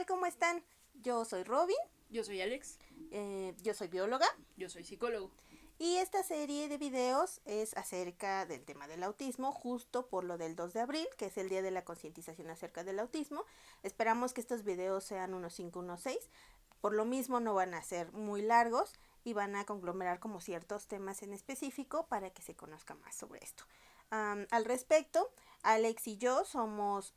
¿Cómo están? Yo soy Robin. Yo soy Alex. Yo soy bióloga. Yo soy psicólogo. Y esta serie de videos es acerca del tema del autismo, justo por lo del 2 de abril, que es el día de la concientización acerca del autismo. Esperamos que estos videos sean unos 5, unos 6. Por lo mismo no van a ser muy largos y van a conglomerar como ciertos temas en específico para que se conozca más sobre esto. Al respecto, Alex y yo somos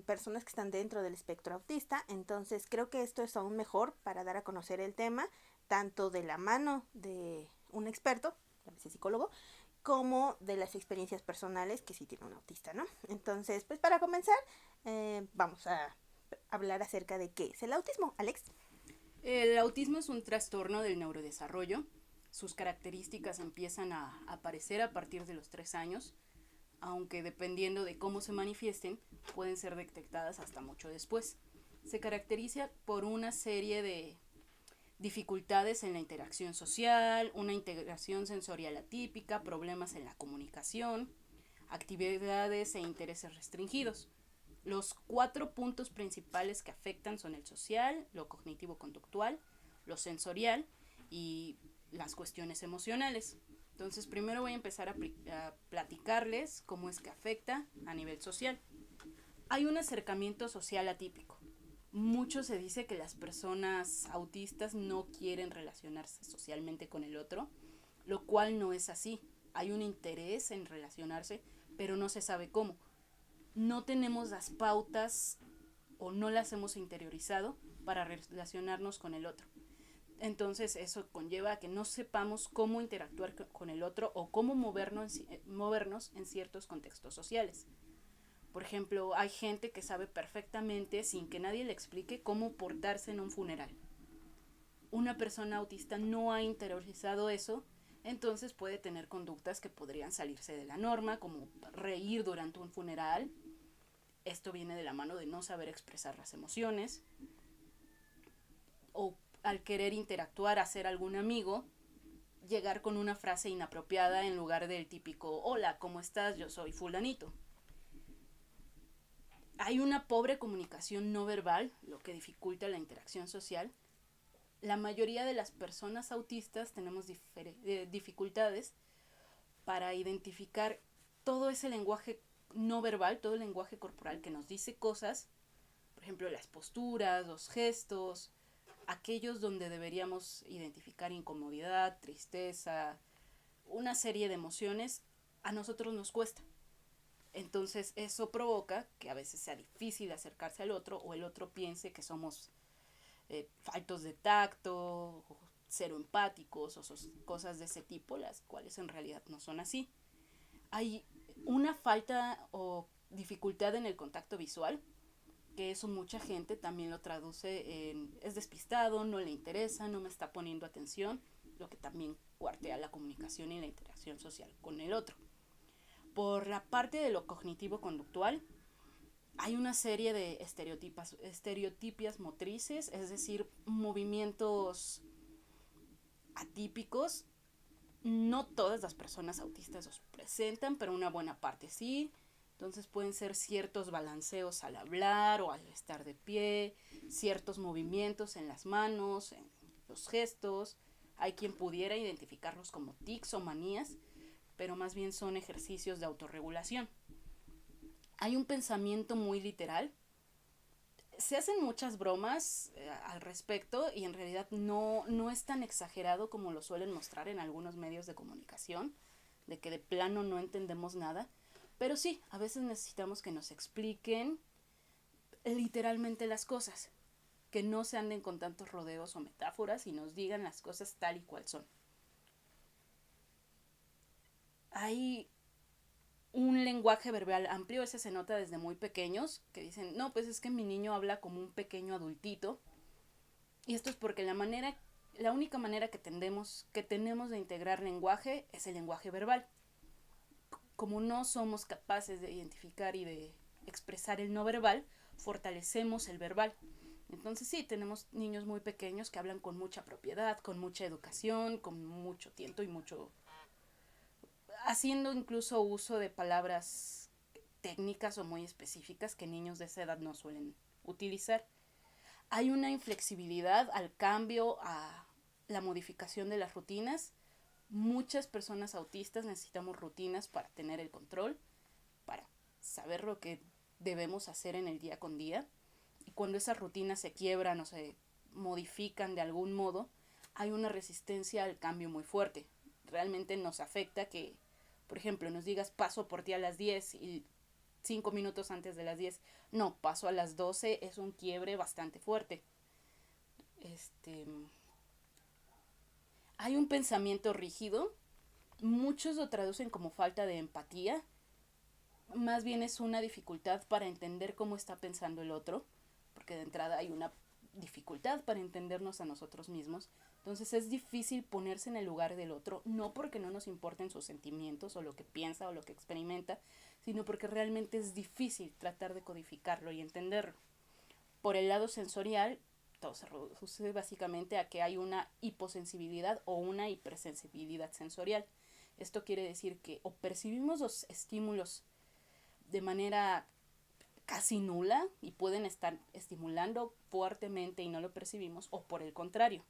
personas que están dentro del espectro autista, entonces creo que esto es aún mejor para dar a conocer el tema, tanto de la mano de un experto, a veces psicólogo, como de las experiencias personales que sí tiene un autista, ¿no? Entonces, pues para comenzar, vamos a hablar acerca de qué es el autismo. Alex. El autismo es un trastorno del neurodesarrollo. Sus características empiezan a aparecer a partir de los 3 años, aunque dependiendo de cómo se manifiesten, pueden ser detectadas hasta mucho después. Se caracteriza por una serie de dificultades en la interacción social, una integración sensorial atípica, problemas en la comunicación, actividades e intereses restringidos. Los 4 puntos principales que afectan son el social, lo cognitivo-conductual, lo sensorial y las cuestiones emocionales. Entonces, primero voy a empezar a platicarles cómo es que afecta a nivel social. Hay un acercamiento social atípico. Mucho se dice que las personas autistas no quieren relacionarse socialmente con el otro, lo cual no es así. Hay un interés en relacionarse, pero no se sabe cómo. No tenemos las pautas o no las hemos interiorizado para relacionarnos con el otro. Entonces eso conlleva a que no sepamos cómo interactuar con el otro o cómo movernos en ciertos contextos sociales. Por ejemplo, hay gente que sabe perfectamente, sin que nadie le explique, cómo portarse en un funeral. Una persona autista no ha interiorizado eso, entonces puede tener conductas que podrían salirse de la norma, como reír durante un funeral. Esto viene de la mano de no saber expresar las emociones. O al querer interactuar, hacer algún amigo, llegar con una frase inapropiada en lugar del típico hola, ¿cómo estás? Yo soy fulanito. Hay una pobre comunicación no verbal, lo que dificulta la interacción social. La mayoría de las personas autistas tenemos dificultades para identificar todo ese lenguaje no verbal, todo el lenguaje corporal que nos dice cosas, por ejemplo, las posturas, los gestos, aquellos donde deberíamos identificar incomodidad, tristeza, una serie de emociones, a nosotros nos cuesta. Entonces eso provoca que a veces sea difícil acercarse al otro o el otro piense que somos faltos de tacto, cero empáticos o cosas de ese tipo, las cuales en realidad no son así. Hay una falta o dificultad en el contacto visual, que eso mucha gente también lo traduce en es despistado, no le interesa, no me está poniendo atención, lo que también cuartea la comunicación y la interacción social con el otro. Por la parte de lo cognitivo-conductual, hay una serie de estereotipias motrices, es decir, movimientos atípicos. No todas las personas autistas los presentan, pero una buena parte sí. Entonces pueden ser ciertos balanceos al hablar o al estar de pie, ciertos movimientos en las manos, en los gestos. Hay quien pudiera identificarlos como tics o manías, pero más bien son ejercicios de autorregulación. Hay un pensamiento muy literal. Se hacen muchas bromas al respecto y en realidad no es tan exagerado como lo suelen mostrar en algunos medios de comunicación, de que de plano no entendemos nada. Pero sí, a veces necesitamos que nos expliquen literalmente las cosas, que no se anden con tantos rodeos o metáforas y nos digan las cosas tal y cual son. Hay un lenguaje verbal amplio, ese se nota desde muy pequeños, que dicen, no, pues es que mi niño habla como un pequeño adultito. Y esto es porque la única manera que tenemos de integrar lenguaje es el lenguaje verbal. Como no somos capaces de identificar y de expresar el no verbal, fortalecemos el verbal. Entonces sí, tenemos niños muy pequeños que hablan con mucha propiedad, con mucha educación, con mucho tiento y mucho haciendo incluso uso de palabras técnicas o muy específicas que niños de esa edad no suelen utilizar. Hay una inflexibilidad al cambio, a la modificación de las rutinas. Muchas personas autistas necesitamos rutinas para tener el control, para saber lo que debemos hacer en el día con día. Y cuando esas rutinas se quiebran o se modifican de algún modo, hay una resistencia al cambio muy fuerte. Realmente nos afecta que, por ejemplo, nos digas paso por ti a las 10 y 5 minutos antes de las 10, no, paso a las 12, es un quiebre bastante fuerte. Hay un pensamiento rígido, muchos lo traducen como falta de empatía, más bien es una dificultad para entender cómo está pensando el otro, porque de entrada hay una dificultad para entendernos a nosotros mismos. Entonces es difícil ponerse en el lugar del otro, no porque no nos importen sus sentimientos o lo que piensa o lo que experimenta, sino porque realmente es difícil tratar de codificarlo y entenderlo. Por el lado sensorial, todo se reduce básicamente a que hay una hiposensibilidad o una hipersensibilidad sensorial. Esto quiere decir que o percibimos los estímulos de manera casi nula y pueden estar estimulando fuertemente y no lo percibimos, o por el contrario,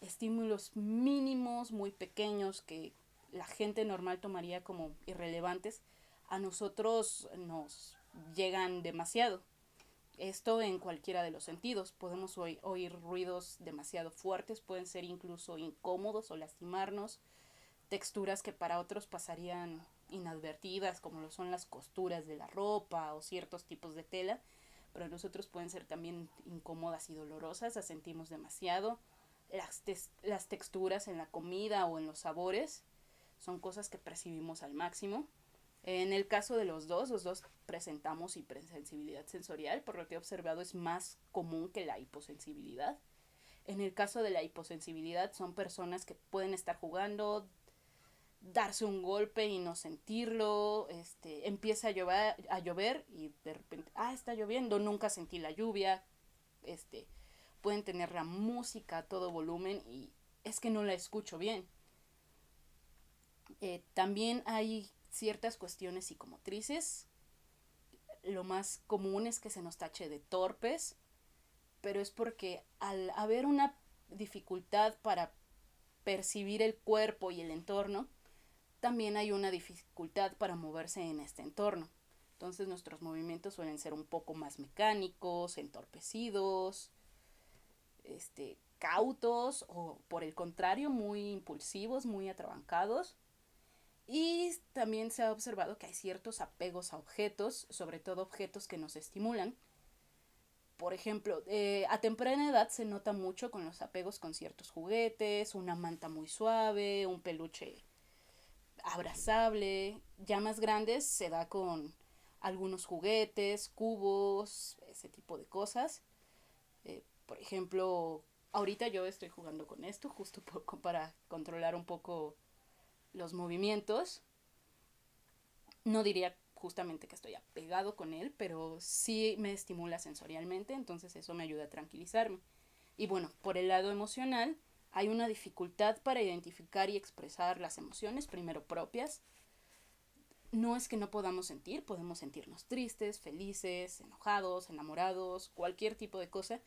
estímulos mínimos, muy pequeños, que la gente normal tomaría como irrelevantes, a nosotros nos llegan demasiado. Esto en cualquiera de los sentidos. Podemos oír ruidos demasiado fuertes, pueden ser incluso incómodos o lastimarnos, texturas que para otros pasarían inadvertidas, como lo son las costuras de la ropa o ciertos tipos de tela, pero a nosotros pueden ser también incómodas y dolorosas, las sentimos demasiado. Las texturas en la comida o en los sabores son cosas que percibimos al máximo. En el caso de los dos presentamos hipersensibilidad sensorial, por lo que he observado es más común que la hiposensibilidad. En el caso de la hiposensibilidad son personas que pueden estar jugando, darse un golpe y no sentirlo, empieza a llover y de repente, está lloviendo, nunca sentí la lluvia, pueden tener la música a todo volumen y es que no la escucho bien. También hay ciertas cuestiones psicomotrices. Lo más común es que se nos tache de torpes, pero es porque al haber una dificultad para percibir el cuerpo y el entorno, también hay una dificultad para moverse en este entorno. Entonces nuestros movimientos suelen ser un poco más mecánicos, entorpecidos, cautos o por el contrario muy impulsivos, muy atrabancados. Y también se ha observado que hay ciertos apegos a objetos, sobre todo objetos que nos estimulan. Por ejemplo, a temprana edad se nota mucho con los apegos con ciertos juguetes, una manta muy suave, un peluche abrazable. Ya más grandes se da con algunos juguetes, cubos, ese tipo de cosas. Por ejemplo, ahorita yo estoy jugando con esto justo para controlar un poco los movimientos. No diría justamente que estoy apegado con él, pero sí me estimula sensorialmente, entonces eso me ayuda a tranquilizarme. Y bueno, por el lado emocional, hay una dificultad para identificar y expresar las emociones, primero propias. No es que no podamos sentir, podemos sentirnos tristes, felices, enojados, enamorados, cualquier tipo de cosa,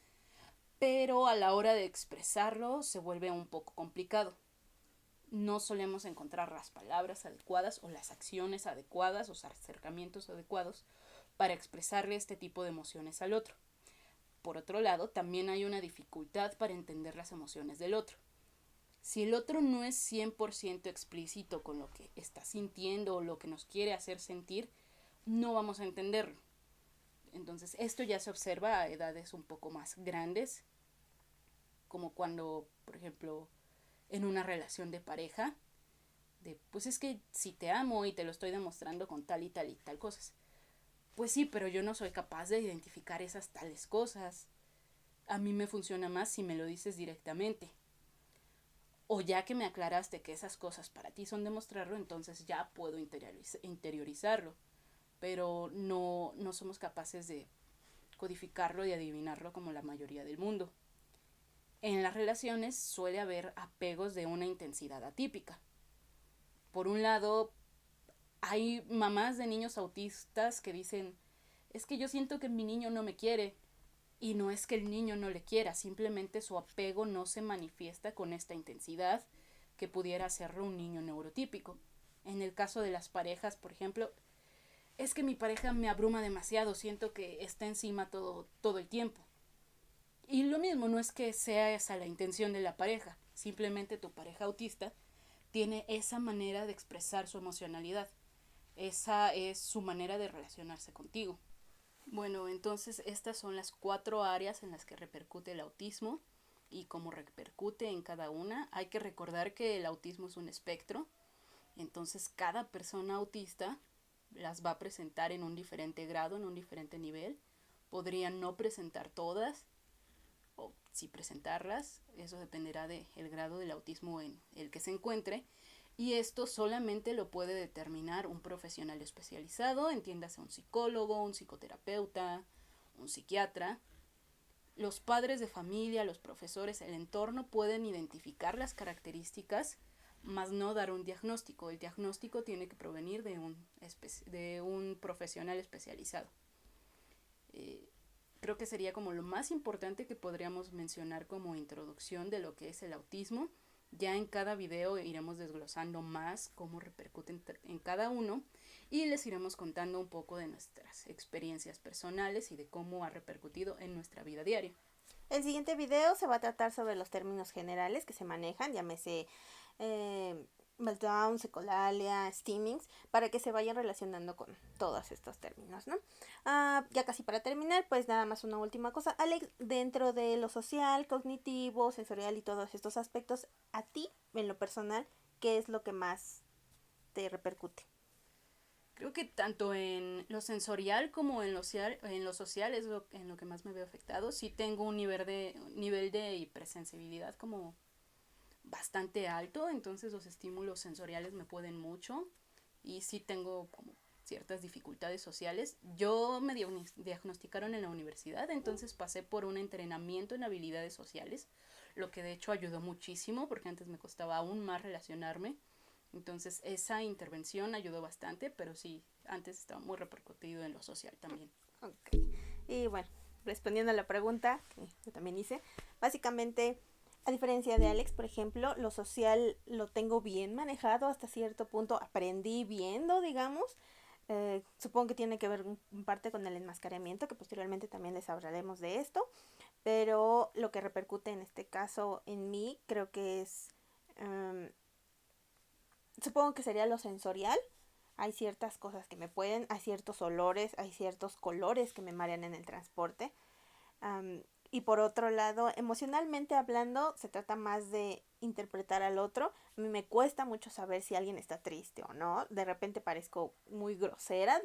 pero a la hora de expresarlo se vuelve un poco complicado. No solemos encontrar las palabras adecuadas o las acciones adecuadas o acercamientos adecuados para expresarle este tipo de emociones al otro. Por otro lado, también hay una dificultad para entender las emociones del otro. Si el otro no es 100% explícito con lo que está sintiendo o lo que nos quiere hacer sentir, no vamos a entenderlo. Entonces, esto ya se observa a edades un poco más grandes, como cuando, por ejemplo, en una relación de pareja, pues es que si te amo y te lo estoy demostrando con tal y tal y tal cosas. Pues sí, pero yo no soy capaz de identificar esas tales cosas. A mí me funciona más si me lo dices directamente. O ya que me aclaraste que esas cosas para ti son demostrarlo, entonces ya puedo interiorizarlo. Pero no somos capaces de codificarlo y adivinarlo como la mayoría del mundo. En las relaciones suele haber apegos de una intensidad atípica. Por un lado, hay mamás de niños autistas que dicen, es que yo siento que mi niño no me quiere. Y no es que el niño no le quiera, simplemente su apego no se manifiesta con esta intensidad que pudiera hacerlo un niño neurotípico. En el caso de las parejas, por ejemplo, es que mi pareja me abruma demasiado, siento que está encima todo el tiempo. Y lo mismo, no es que sea esa la intención de la pareja, simplemente tu pareja autista tiene esa manera de expresar su emocionalidad. Esa es su manera de relacionarse contigo. Bueno, entonces estas son las 4 áreas en las que repercute el autismo y cómo repercute en cada una. Hay que recordar que el autismo es un espectro, entonces cada persona autista las va a presentar en un diferente grado, en un diferente nivel. Podrían no presentar todas o sí presentarlas, eso dependerá del grado del autismo en el que se encuentre. Y esto solamente lo puede determinar un profesional especializado, entiéndase un psicólogo, un psicoterapeuta, un psiquiatra. Los padres de familia, los profesores, el entorno pueden identificar las características, mas no dar un diagnóstico. El diagnóstico tiene que provenir de un profesional especializado. Creo que sería como lo más importante que podríamos mencionar como introducción de lo que es el autismo. Ya en cada video iremos desglosando más cómo repercuten en cada uno y les iremos contando un poco de nuestras experiencias personales y de cómo ha repercutido en nuestra vida diaria. El siguiente video se va a tratar sobre los términos generales que se manejan, llámese meltdown, ecolalia, steamings, para que se vayan relacionando con todos estos términos, ¿no? Ya casi para terminar, pues nada más una última cosa. Alex, dentro de lo social, cognitivo, sensorial y todos estos aspectos, a ti, en lo personal, ¿qué es lo que más te repercute? Creo que tanto en lo sensorial como en lo social es en lo que más me veo afectado. Sí tengo un nivel de hipersensibilidad como bastante alto, entonces los estímulos sensoriales me pueden mucho y sí tengo como ciertas dificultades sociales. Yo me diagnosticaron en la universidad, entonces pasé por un entrenamiento en habilidades sociales, lo que de hecho ayudó muchísimo porque antes me costaba aún más relacionarme. Entonces esa intervención ayudó bastante, pero sí, antes estaba muy repercutido en lo social también. Ok, y bueno, respondiendo a la pregunta que yo también hice, básicamente, a diferencia de Alex, por ejemplo, lo social lo tengo bien manejado hasta cierto punto, aprendí viendo, digamos. Supongo que tiene que ver en parte con el enmascaramiento, que posteriormente también les hablaremos de esto, pero lo que repercute en este caso en mí creo que es, supongo que sería lo sensorial. Hay ciertas cosas que me pueden, hay ciertos olores, hay ciertos colores que me marean en el transporte. Y por otro lado, emocionalmente hablando, se trata más de interpretar al otro. A mí me cuesta mucho saber si alguien está triste o no. De repente parezco muy grosera,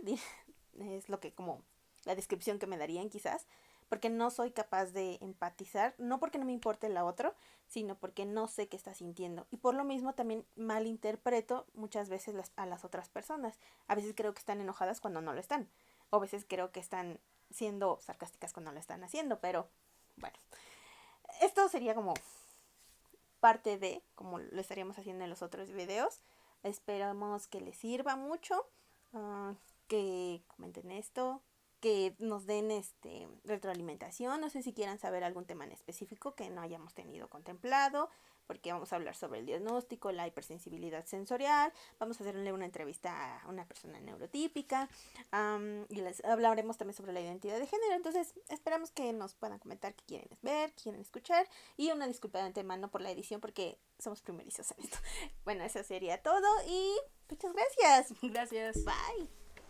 es lo que como la descripción que me darían quizás, porque no soy capaz de empatizar, no porque no me importe la otra, sino porque no sé qué está sintiendo. Y por lo mismo también malinterpreto muchas veces a las otras personas. A veces creo que están enojadas cuando no lo están. O a veces creo que están siendo sarcásticas cuando lo están haciendo, pero bueno, esto sería como parte de, como lo estaríamos haciendo en los otros videos. Esperamos que les sirva mucho, que comenten esto, que nos den retroalimentación. No sé si quieran saber algún tema en específico que no hayamos tenido contemplado, porque vamos a hablar sobre el diagnóstico, la hipersensibilidad sensorial, vamos a hacerle una entrevista a una persona neurotípica, y les hablaremos también sobre la identidad de género. Entonces esperamos que nos puedan comentar qué quieren ver, qué quieren escuchar, y una disculpa de antemano por la edición porque somos primerizos en esto. Bueno, eso sería todo y muchas gracias. Gracias. Bye.